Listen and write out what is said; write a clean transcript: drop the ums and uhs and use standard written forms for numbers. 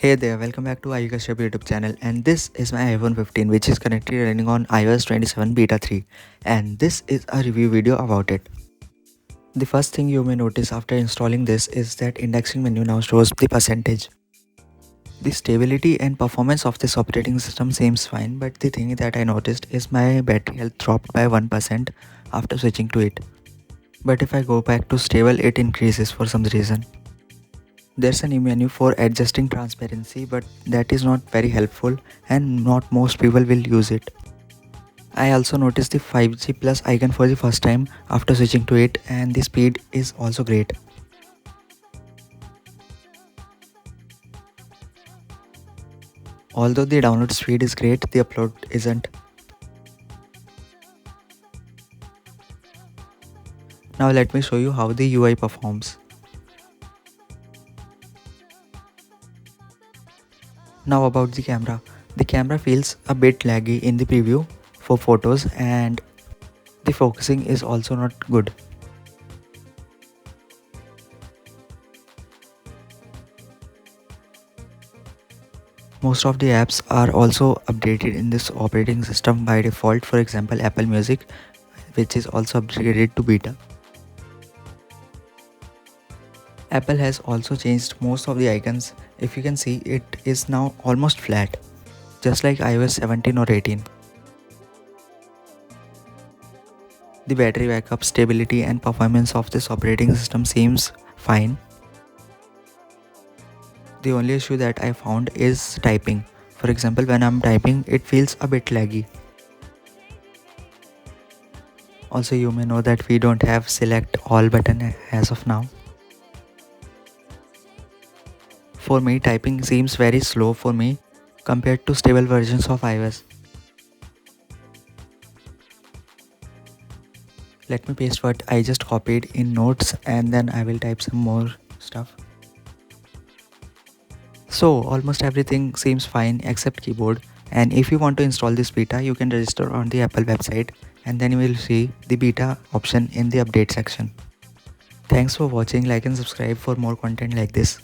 Hey there, welcome back to iOS YouTube channel, and this is my iPhone 15 which is currently running on iOS 27 beta 3, and this is a review video about it. The first thing you may notice after installing this is that indexing menu now shows the percentage. The stability and performance of this operating system seems fine, but the thing that I noticed is my battery health dropped by 1% after switching to it. But if I go back to stable, it increases for some reason. There's a new menu for adjusting transparency, but that is not very helpful and not most people will use it. I also noticed the 5G plus icon for the first time after switching to it, and the speed is also great. Although the download speed is great, the upload isn't. Now let me show you how the UI performs. Now about the camera. The camera feels a bit laggy in the preview for photos, and the focusing is also not good. Most of the apps are also updated in this operating system by default, for example Apple Music, which is also upgraded to beta. Apple has also changed most of the icons. If you can see, it is now almost flat, just like iOS 17 or 18. The battery backup, stability and performance of this operating system seems fine. The only issue that I found is typing. For example, when I'm typing, it feels a bit laggy. Also, you may know that we don't have select all button as of now. For me, typing seems very slow for me compared to stable versions of iOS. Let me paste what I just copied in notes and then I will type some more stuff. So almost everything seems fine except keyboard, and if you want to install this beta, you can register on the Apple website and then you will see the beta option in the update section. Thanks for watching, like and subscribe for more content like this.